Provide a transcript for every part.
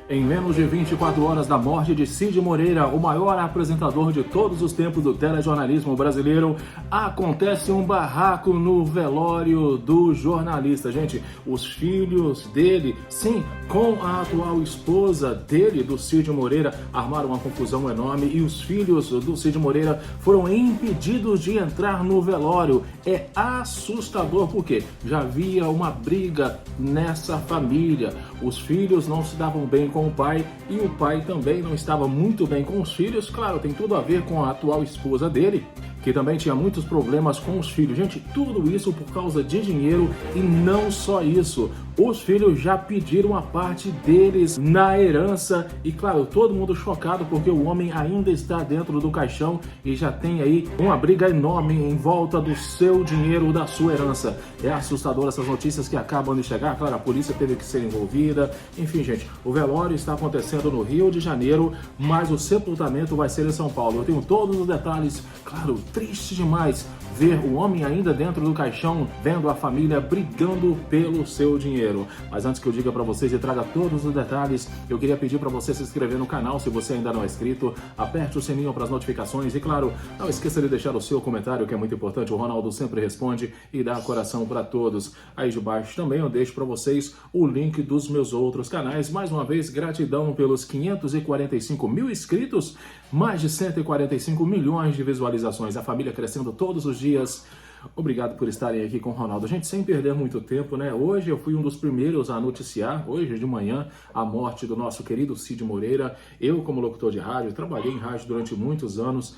Em menos de 24 horas da morte de Cid Moreira, o maior apresentador de todos os tempos do telejornalismo brasileiro, acontece um barraco no velório do jornalista. Gente, os filhos dele, sim, com a atual esposa dele, do Cid Moreira, armaram uma confusão enorme e os filhos do Cid Moreira foram impedidos de entrar no velório. É assustador porque já havia uma briga nessa família. Os filhos não se davam bem com o pai e o pai também não estava muito bem com os filhos. Claro, tem tudo a ver com a atual esposa dele, que também tinha muitos problemas com os filhos. Gente, tudo isso por causa de dinheiro e não só isso. Os filhos já pediram a parte deles na herança e, claro, todo mundo chocado porque o homem ainda está dentro do caixão e já tem aí uma briga enorme em volta do seu dinheiro, da sua herança. É assustador essas notícias que acabam de chegar. Claro, a polícia teve que ser envolvida. Enfim, gente, o velório está acontecendo no Rio de Janeiro, mas o sepultamento vai ser em São Paulo. Eu tenho todos os detalhes. Claro, triste demais ver o homem ainda dentro do caixão, vendo a família brigando pelo seu dinheiro. Mas antes que eu diga para vocês e traga todos os detalhes, eu queria pedir para você se inscrever no canal se você ainda não é inscrito, aperte o sininho para as notificações e, claro, não esqueça de deixar o seu comentário, que é muito importante. O Ronaldo sempre responde e dá coração para todos. Aí de baixo também eu deixo para vocês o link dos meus outros canais. Mais uma vez, gratidão pelos 545 mil inscritos, mais de 145 milhões de visualizações, a família crescendo todos os dias. Obrigado por estarem aqui com o Ronaldo. Gente, sem perder muito tempo, né? Hoje eu fui um dos primeiros a noticiar, hoje de manhã, a morte do nosso querido Cid Moreira. Eu, como locutor de rádio, trabalhei em rádio durante muitos anos.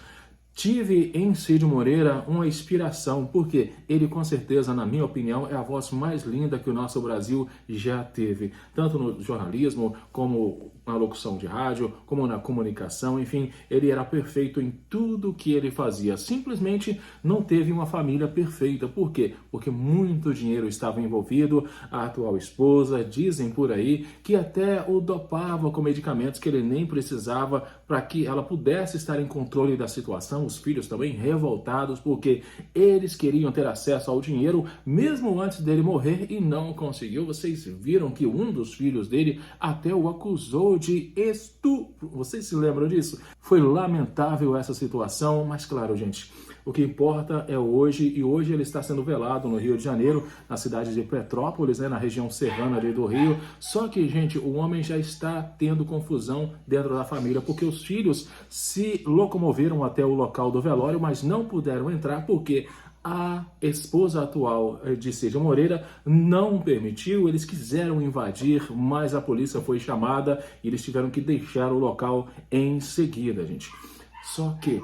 Tive em Cid Moreira uma inspiração, porque ele, com certeza, na minha opinião, é a voz mais linda que o nosso Brasil já teve. Tanto no jornalismo, como na locução de rádio, como na comunicação, enfim, ele era perfeito em tudo que ele fazia. Simplesmente não teve uma família perfeita. Por quê? Porque muito dinheiro estava envolvido. A atual esposa, dizem por aí, que até o dopava com medicamentos que ele nem precisava para que ela pudesse estar em controle da situação. Os filhos também revoltados porque eles queriam ter acesso ao dinheiro mesmo antes dele morrer e não conseguiu. Vocês viram que um dos filhos dele até o acusou de estupro. Vocês se lembram disso? Foi lamentável essa situação, mas claro, gente, o que importa é hoje, e hoje ele está sendo velado no Rio de Janeiro, na cidade de Petrópolis, né, na região serrana ali do Rio. Só que, gente, o homem já está tendo confusão dentro da família, porque os filhos se locomoveram até o local do velório, mas não puderam entrar porque a esposa atual de Cid Moreira não permitiu. Eles quiseram invadir, mas a polícia foi chamada e eles tiveram que deixar o local em seguida, gente. Só que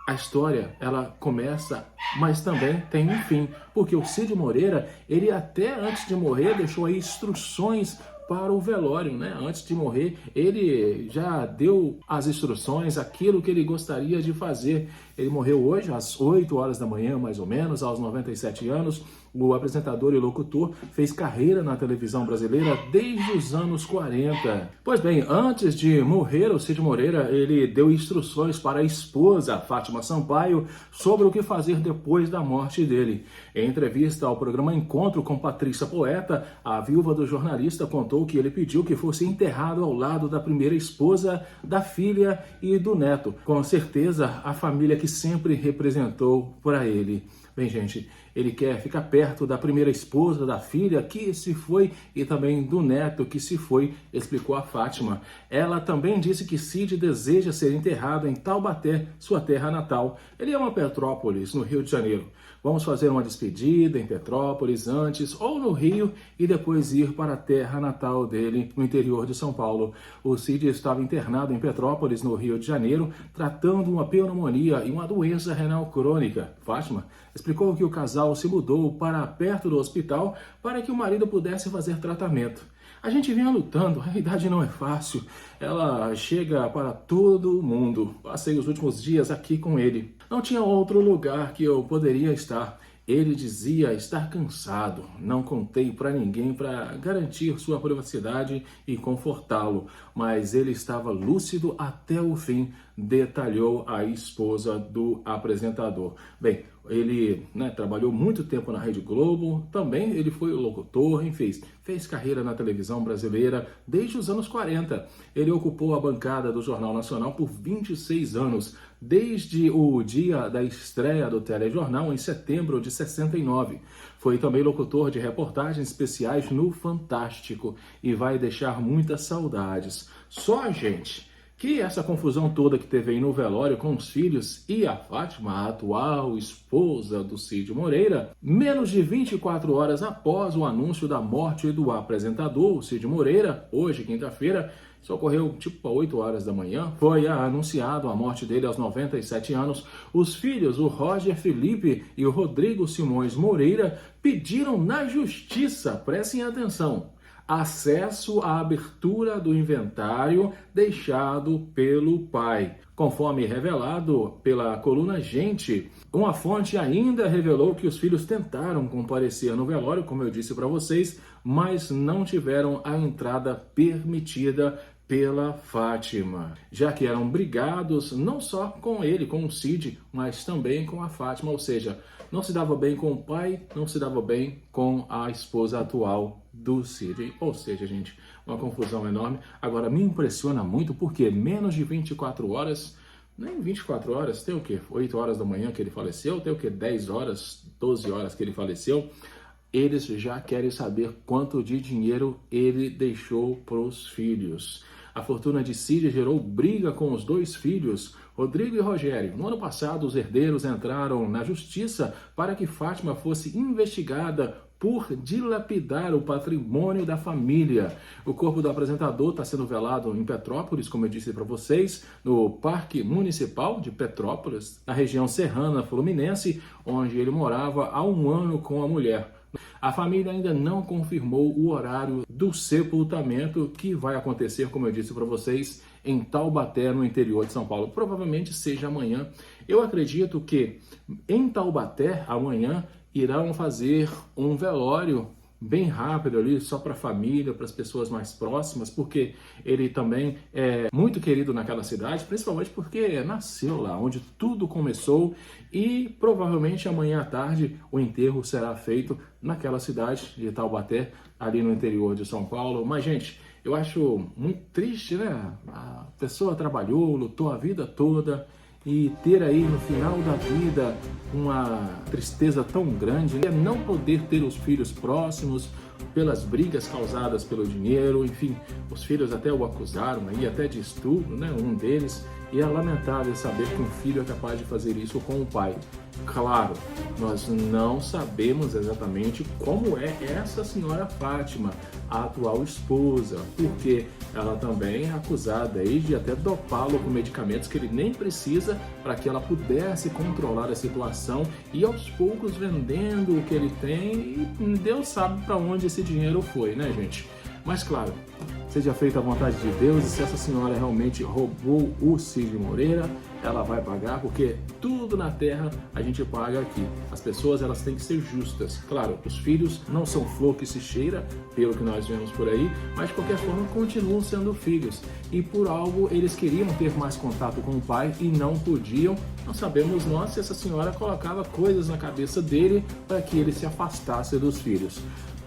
a história, ela começa, mas também tem um fim, porque o Cid Moreira, ele até antes de morrer deixou aí instruções para o velório, né? Antes de morrer, ele já deu as instruções, aquilo que ele gostaria de fazer. Ele morreu hoje às 8 horas da manhã, mais ou menos, aos 97 anos. O apresentador e locutor fez carreira na televisão brasileira desde os anos 40. Pois bem, antes de morrer, o Cid Moreira, ele deu instruções para a esposa, Fátima Sampaio, sobre o que fazer depois da morte dele. Em entrevista ao programa Encontro com Patrícia Poeta, a viúva do jornalista contou que ele pediu que fosse enterrado ao lado da primeira esposa, da filha e do neto. Com certeza, a família que sempre representou para ele. Bem, gente, ele quer ficar perto da primeira esposa, da filha que se foi e também do neto que se foi, explicou a Fátima. Ela também disse que Cid deseja ser enterrado em Taubaté, sua terra natal. Ele ama Petrópolis, no Rio de Janeiro. Vamos fazer uma despedida em Petrópolis antes, ou no Rio, e depois ir para a terra natal dele, no interior de São Paulo. O Cid estava internado em Petrópolis, no Rio de Janeiro, tratando uma pneumonia e uma doença renal crônica. Fátima explicou que o casal se mudou para perto do hospital para que o marido pudesse fazer tratamento. A gente vinha lutando, a idade não é fácil, ela chega para todo mundo. Passei os últimos dias aqui com ele. Não tinha outro lugar que eu poderia estar. Ele dizia estar cansado. Não contei para ninguém para garantir sua privacidade e confortá-lo, mas ele estava lúcido até o fim, detalhou a esposa do apresentador. Bem, Ele, né, trabalhou muito tempo na Rede Globo, também ele foi locutor, enfim, fez carreira na televisão brasileira desde os anos 40. Ele ocupou a bancada do Jornal Nacional por 26 anos, desde o dia da estreia do telejornal em setembro de 69. Foi também locutor de reportagens especiais no Fantástico e vai deixar muitas saudades. Só, gente, que essa confusão toda que teve aí no velório com os filhos e a Fátima, a atual esposa do Cid Moreira, menos de 24 horas após o anúncio da morte do apresentador, o Cid Moreira, hoje, quinta-feira, isso ocorreu tipo às 8 horas da manhã, foi anunciado a morte dele aos 97 anos. Os filhos, o Roger Felipe e o Rodrigo Simões Moreira, pediram na justiça, prestem atenção, acesso à abertura do inventário deixado pelo pai. Conforme revelado pela coluna Gente, uma fonte ainda revelou que os filhos tentaram comparecer no velório, como eu disse para vocês, mas não tiveram a entrada permitida pela Fátima, já que eram brigados não só com ele, com o Cid, mas também com a Fátima, ou seja, não se dava bem com o pai, não se dava bem com a esposa atual do Cid. Ou seja, gente, uma confusão enorme. Agora, me impressiona muito porque menos de 24 horas, nem 24 horas, tem o quê? 8 horas da manhã que ele faleceu, tem o quê? 10 horas, 12 horas que ele faleceu. Eles já querem saber quanto de dinheiro ele deixou para os filhos. A fortuna de Cid gerou briga com os dois filhos, Rodrigo e Rogério. No ano passado, os herdeiros entraram na justiça para que Fátima fosse investigada por dilapidar o patrimônio da família. O corpo do apresentador está sendo velado em Petrópolis, como eu disse para vocês, no Parque Municipal de Petrópolis, na região serrana fluminense, onde ele morava há um ano com a mulher. A família ainda não confirmou o horário do sepultamento, que vai acontecer, como eu disse para vocês, em Taubaté, no interior de São Paulo. Provavelmente seja amanhã. Eu acredito que em Taubaté, amanhã, irão fazer um velório bem rápido ali, só para a família, para as pessoas mais próximas, porque ele também é muito querido naquela cidade, principalmente porque nasceu lá, onde tudo começou, e provavelmente amanhã à tarde o enterro será feito naquela cidade de Taubaté, ali no interior de São Paulo. Mas, gente, eu acho muito triste, né? A pessoa trabalhou, lutou a vida toda, e ter aí no final da vida uma tristeza tão grande, né? Não poder ter os filhos próximos pelas brigas causadas pelo dinheiro, enfim, os filhos até o acusaram aí, até de estupro, né, um deles, e é lamentável saber que um filho é capaz de fazer isso com o pai. Claro, nós não sabemos exatamente como é essa senhora Fátima, a atual esposa, porque ela também é acusada aí de até dopá-lo com medicamentos que ele nem precisa para que ela pudesse controlar a situação e aos poucos vendendo o que ele tem, e Deus sabe para onde esse dinheiro foi, né, gente? Mas claro, seja feita a vontade de Deus, e se essa senhora realmente roubou o Cid Moreira, ela vai pagar, porque tudo na terra a gente paga aqui. As pessoas, elas têm que ser justas. Claro, os filhos não são flor que se cheira, pelo que nós vemos por aí, mas de qualquer forma continuam sendo filhos. E por algo eles queriam ter mais contato com o pai e não podiam. Não sabemos nós se essa senhora colocava coisas na cabeça dele para que ele se afastasse dos filhos.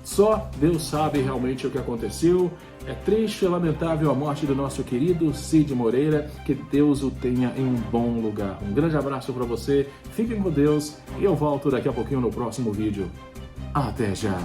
Só Deus sabe realmente o que aconteceu. É triste e lamentável a morte do nosso querido Cid Moreira. Que Deus o tenha em um bom lugar. Um grande abraço para você, fiquem com Deus e eu volto daqui a pouquinho no próximo vídeo. Até já!